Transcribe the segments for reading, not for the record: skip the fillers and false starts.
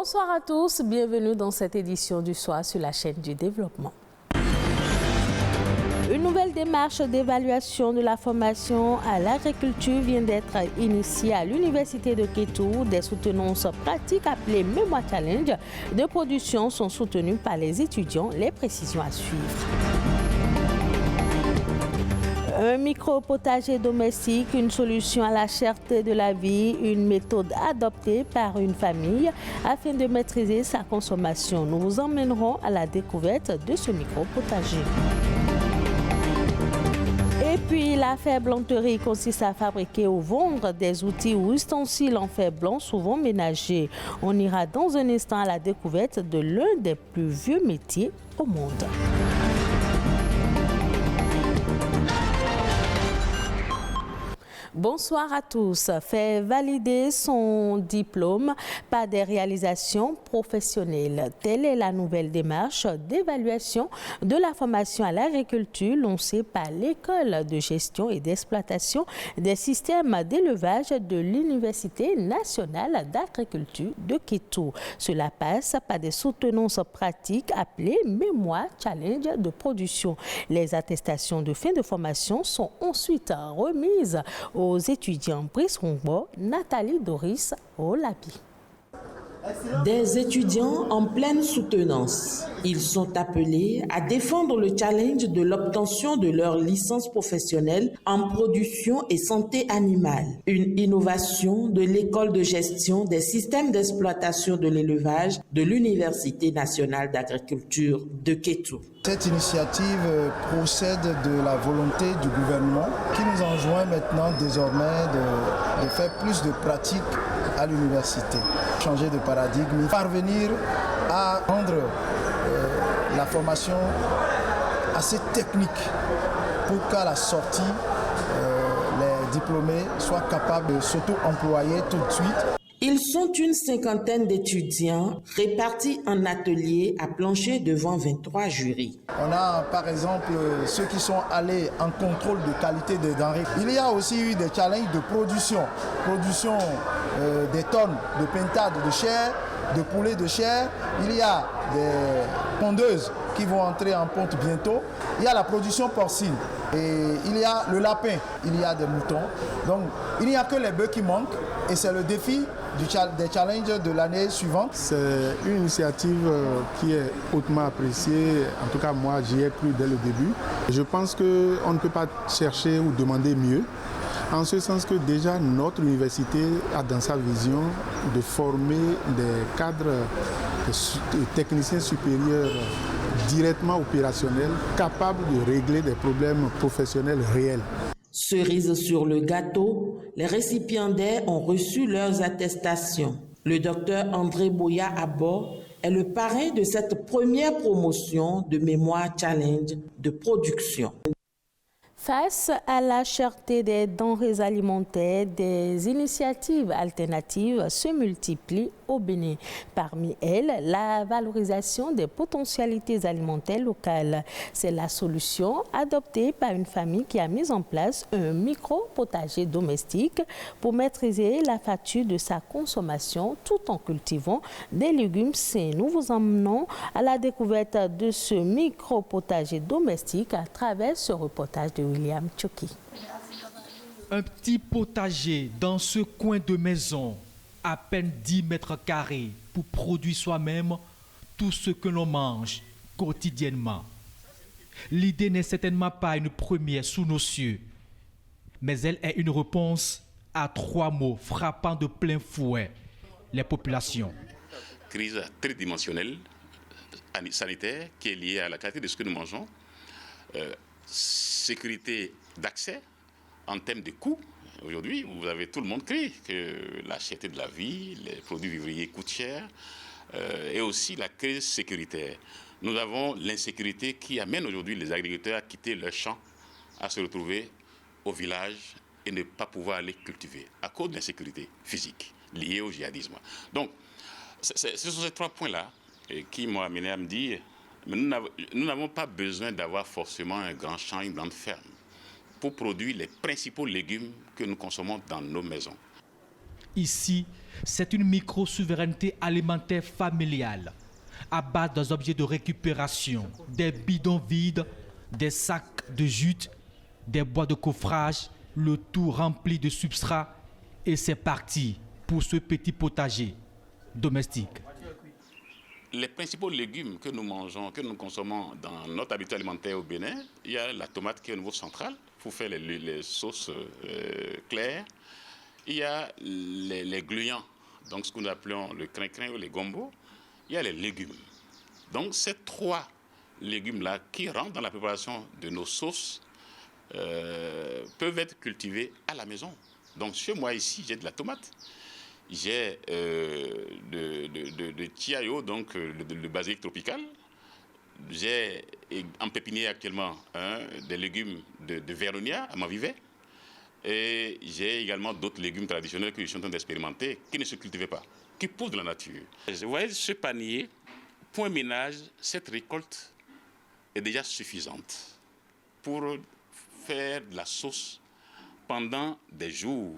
Bonsoir à tous, bienvenue dans cette édition du soir sur la chaîne du développement. Une nouvelle démarche d'évaluation de la formation à l'agriculture vient d'être initiée à l'université de Kétou. Des soutenances pratiques appelées Mémoire Challenge de production sont soutenues par les étudiants. Les précisions à suivre. Un micro-potager domestique, une solution à la cherté de la vie, une méthode adoptée par une famille afin de maîtriser sa consommation. Nous vous emmènerons à la découverte de ce micro-potager. Et puis, la ferblanterie consiste à fabriquer ou vendre des outils ou ustensiles en fer blanc, souvent ménagers. On ira dans un instant à la découverte de l'un des plus vieux métiers au monde. Bonsoir à tous. Fait valider son diplôme par des réalisations professionnelles. Telle est la nouvelle démarche d'évaluation de la formation à l'agriculture lancée par l'École de gestion et d'exploitation des systèmes d'élevage de l'Université nationale d'agriculture de Kétou. Cela passe par des soutenances pratiques appelées Mémoire Challenge de production. Les attestations de fin de formation sont ensuite remises aux étudiants. Brice Rongbo, Nathalie Doris, Olabi. Des étudiants en pleine soutenance. Ils sont appelés à défendre le challenge de l'obtention de leur licence professionnelle en production et santé animale. Une innovation de l'École de gestion des systèmes d'exploitation de l'élevage de l'Université nationale d'agriculture de Kétou. Cette initiative procède de la volonté du gouvernement qui nous enjoint maintenant désormais de faire plus de pratiques à l'université. Changer de paradigme, parvenir à rendre la formation assez technique pour qu'à la sortie, les diplômés soient capables de s'auto-employer tout de suite. Ils sont une cinquantaine d'étudiants répartis en ateliers à plancher devant 23 jurys. On a par exemple ceux qui sont allés en contrôle de qualité des denrées. Il y a aussi eu des challenges de production des tonnes de pintade de chair, de poulet de chair. Il y a des pondeuses qui vont entrer en ponte bientôt. Il y a la production porcine et il y a le lapin, il y a des moutons. Donc il n'y a que les bœufs qui manquent et c'est le défi des challenges de l'année suivante. C'est une initiative qui est hautement appréciée. En tout cas, moi, j'y ai cru dès le début. Je pense qu'on ne peut pas chercher ou demander mieux. En ce sens que déjà notre université a dans sa vision de former des cadres, des techniciens supérieurs directement opérationnels, capables de régler des problèmes professionnels réels. Cerise sur le gâteau, les récipiendaires ont reçu leurs attestations. Le docteur André Boya Abor est le parrain de cette première promotion de Mémoire Challenge de production. Face à la cherté des denrées alimentaires, des initiatives alternatives se multiplient au Bénin. Parmi elles, la valorisation des potentialités alimentaires locales. C'est la solution adoptée par une famille qui a mis en place un micro-potager domestique pour maîtriser la facture de sa consommation tout en cultivant des légumes sains. Nous vous emmenons à la découverte de ce micro-potager domestique à travers ce reportage de William Tchoki. Un petit potager dans ce coin de maison, à peine 10 mètres carrés, pour produire soi-même tout ce que l'on mange quotidiennement. L'idée n'est certainement pas une première sous nos cieux, mais elle est une réponse à 3 mots frappant de plein fouet les populations. Crise tridimensionnelle, sanitaire, qui est liée à la qualité de ce que nous mangeons, sécurité d'accès en termes de coûts. Aujourd'hui, vous avez tout le monde crie que la cherté de la vie, les produits vivriers coûtent cher, et aussi la crise sécuritaire. Nous avons l'insécurité qui amène aujourd'hui les agriculteurs à quitter leurs champs, à se retrouver au village et ne pas pouvoir aller cultiver à cause de l'insécurité physique liée au djihadisme. Donc, ce sont ces 3 points-là qui m'ont amené à me dire mais nous n'avons pas besoin d'avoir forcément un grand champ, une grande ferme pour produire les principaux légumes que nous consommons dans nos maisons. Ici, c'est une micro-souveraineté alimentaire familiale à base d'objets de récupération, des bidons vides, des sacs de jute, des bois de coffrage, le tout rempli de substrat, et c'est parti pour ce petit potager domestique. Les principaux légumes que nous mangeons, que nous consommons dans notre habitat alimentaire au Bénin, il y a la tomate qui est au niveau central pour faire les sauces claires. Il y a les gluants, donc ce que nous appelons le crin-crin ou les gombo. Il y a les légumes. Donc ces trois légumes-là qui rentrent dans la préparation de nos sauces peuvent être cultivés à la maison. Donc chez moi ici, j'ai de la tomate. J'ai de tiayo, donc le basilic tropical. J'ai en pépinière actuellement des légumes de Véronia à Mavivet. Et j'ai également d'autres légumes traditionnels que je suis en train d'expérimenter, qui ne se cultivaient pas, qui poussent de la nature. Vous voyez ce panier, pour un ménage, cette récolte est déjà suffisante pour faire de la sauce pendant des jours.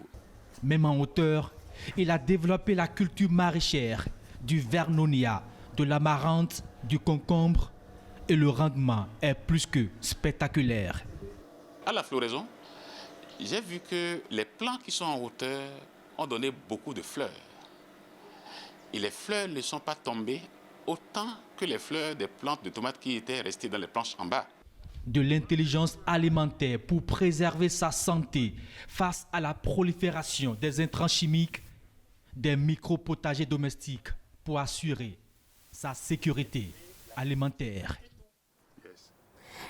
Même en hauteur, il a développé la culture maraîchère, du vernonia, de l'amarante, du concombre, et le rendement est plus que spectaculaire. À la floraison, j'ai vu que les plants qui sont en hauteur ont donné beaucoup de fleurs. Et les fleurs ne sont pas tombées autant que les fleurs des plantes de tomates qui étaient restées dans les planches en bas. De l'intelligence alimentaire pour préserver sa santé face à la prolifération des intrants chimiques, des micro-potagers domestiques pour assurer sa sécurité alimentaire.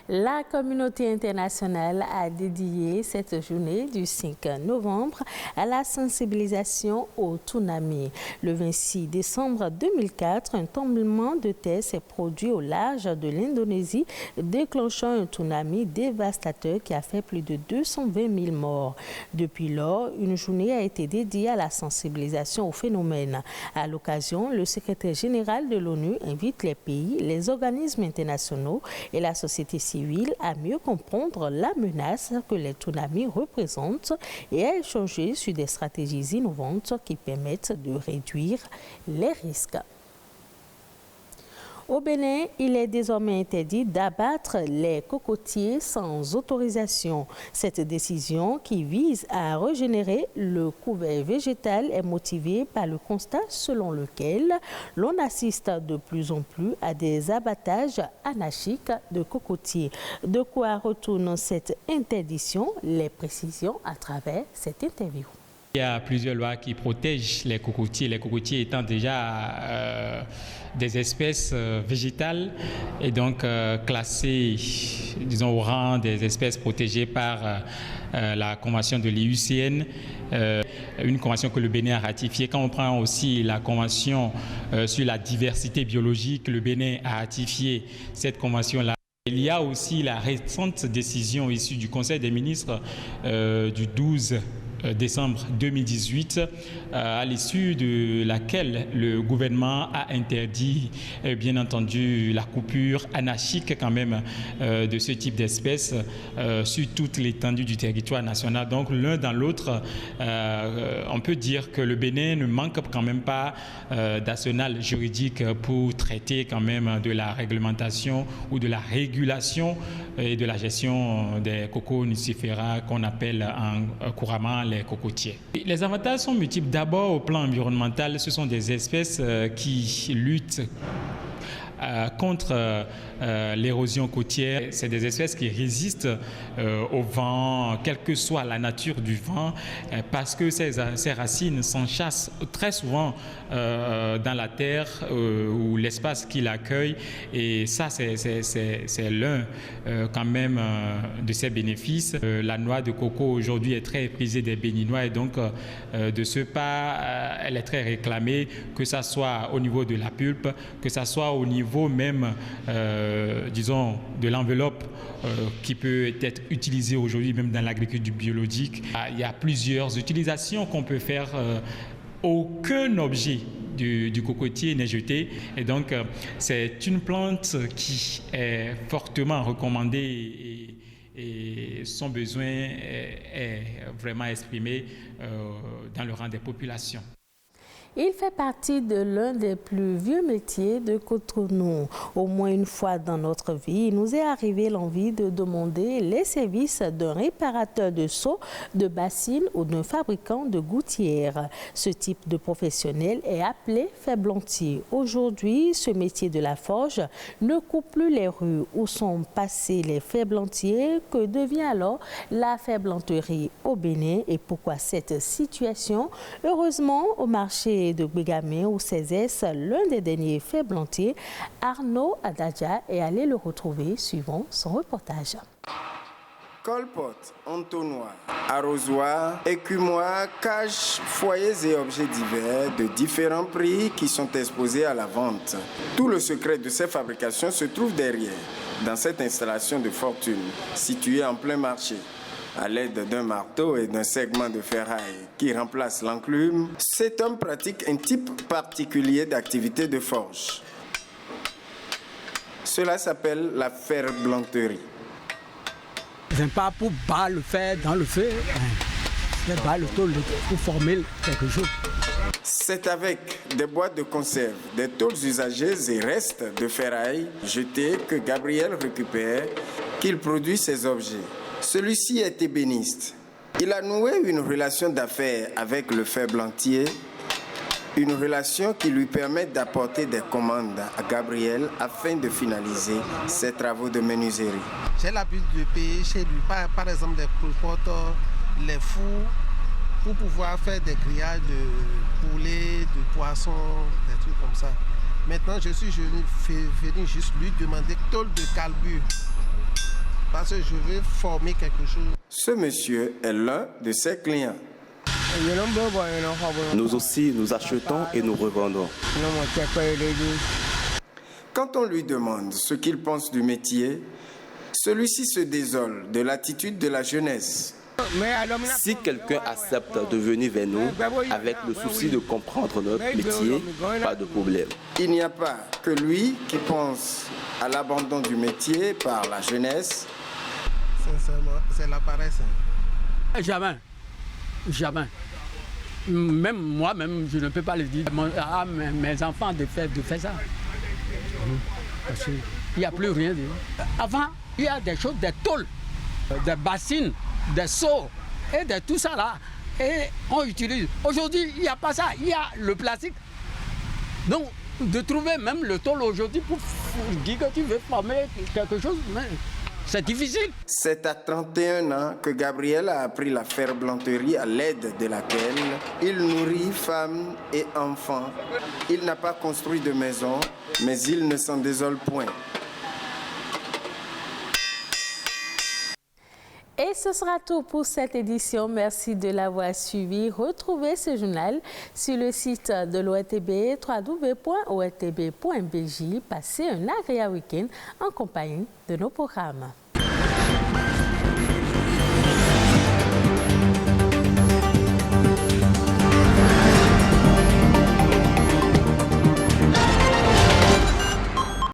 La communauté internationale a dédié cette journée du 5 novembre à la sensibilisation au tsunami. Le 26 décembre 2004, un tremblement de terre s'est produit au large de l'Indonésie, déclenchant un tsunami dévastateur qui a fait plus de 220 000 morts. Depuis lors, une journée a été dédiée à la sensibilisation au phénomène. À l'occasion, le secrétaire général de l'ONU invite les pays, les organismes internationaux et la société civile à mieux comprendre la menace que les tsunamis représentent et à échanger sur des stratégies innovantes qui permettent de réduire les risques. Au Bénin, il est désormais interdit d'abattre les cocotiers sans autorisation. Cette décision, qui vise à régénérer le couvert végétal, est motivée par le constat selon lequel l'on assiste de plus en plus à des abattages anarchiques de cocotiers. De quoi retourne cette interdiction? Les précisions à travers cette interview. Il y a plusieurs lois qui protègent les cocotiers étant déjà des espèces végétales et donc classées, disons, au rang des espèces protégées par la convention de l'IUCN, une convention que le Bénin a ratifiée. Quand on prend aussi la convention sur la diversité biologique, le Bénin a ratifié cette convention-là. Il y a aussi la récente décision issue du Conseil des ministres du 12 décembre 2018, à l'issue de laquelle le gouvernement a interdit, bien entendu, la coupure anarchique quand même de ce type d'espèces sur toute l'étendue du territoire national. Donc l'un dans l'autre, on peut dire que le Bénin ne manque quand même pas d'arsenal juridique pour traiter quand même de la réglementation ou de la régulation et de la gestion des coconucifera qu'on appelle couramment les cocotiers. Les avantages sont multiples. D'abord, au plan environnemental, ce sont des espèces qui luttent contre l'érosion côtière. C'est des espèces qui résistent au vent, quelle que soit la nature du vent, parce que ces racines s'enchâssent très souvent dans la terre ou l'espace qui l'accueille. Et ça, c'est l'un quand même de ses bénéfices. La noix de coco aujourd'hui est très prisée des Béninois et donc de ce pas, elle est très réclamée, que ça soit au niveau de la pulpe, que ça soit au niveau même disons, de l'enveloppe qui peut être utilisée aujourd'hui même dans l'agriculture biologique. Il y a plusieurs utilisations qu'on peut faire. Aucun objet du cocotier n'est jeté et donc c'est une plante qui est fortement recommandée et son besoin est vraiment exprimé dans le rang des populations. Il fait partie de l'un des plus vieux métiers de Cotonou. Au moins une fois dans notre vie, il nous est arrivé l'envie de demander les services d'un réparateur de seaux, de bassines ou d'un fabricant de gouttières. Ce type de professionnel est appelé ferblantier. Aujourd'hui, ce métier de la forge ne coupe plus les rues où sont passés les ferblantiers. Que devient alors la ferblanterie au Bénin et pourquoi cette situation? Heureusement, au marché de Bégamé ou Cézès, l'un des derniers ferblantiers, Arnaud Adadja, est allé le retrouver suivant son reportage. Colpotes, entonnoirs, arrosoirs, écumoires, cages, foyers et objets divers de différents prix qui sont exposés à la vente. Tout le secret de ces fabrications se trouve derrière, dans cette installation de fortune, située en plein marché. À l'aide d'un marteau et d'un segment de ferraille qui remplace l'enclume, cet homme pratique un type particulier d'activité de forge. Cela s'appelle la ferblanterie. Je ne pas pour battre le fer dans le feu, je battre le tôle pour former quelque chose. C'est avec des boîtes de conserve, des tôles usagées et restes de ferraille jetés que Gabriel récupère qu'il produit ces objets. Celui-ci est ébéniste. Il a noué une relation d'affaires avec le ferblantier, une relation qui lui permet d'apporter des commandes à Gabriel afin de finaliser ses travaux de menuiserie. J'ai l'habitude de payer chez lui, par exemple des clopotes, les fours, pour pouvoir faire des grillages de poulet, de poisson, des trucs comme ça. Maintenant, je suis venu juste lui demander tôle de carbure. Parce que je veux former quelque chose. Ce monsieur est l'un de ses clients. Nous aussi, nous achetons et nous revendons. Quand on lui demande ce qu'il pense du métier, celui-ci se désole de l'attitude de la jeunesse. Si quelqu'un accepte de venir vers nous avec le souci de comprendre notre métier, pas de problème. Il n'y a pas que lui qui pense à l'abandon du métier par la jeunesse. Sincèrement, c'est la paresse. Jamais. Jamais. Même moi-même, je ne peux pas le dire à mes enfants de faire ça. Parce qu'il n'y a plus rien. Avant, il y a des choses, des tôles, des bassines, des seaux et de tout ça là. Et on utilise. Aujourd'hui, il n'y a pas ça. Il y a le plastique. Donc, de trouver même le tôle aujourd'hui pour dire que tu veux former quelque chose, mais c'est difficile. C'est à 31 ans que Gabriel a appris la ferblanterie à l'aide de laquelle il nourrit femmes et enfants. Il n'a pas construit de maison, mais il ne s'en désole point. Et ce sera tout pour cette édition. Merci de l'avoir suivi. Retrouvez ce journal sur le site de l'ORTB, www.ortb.bj. Passez un agréable week-end en compagnie de nos programmes.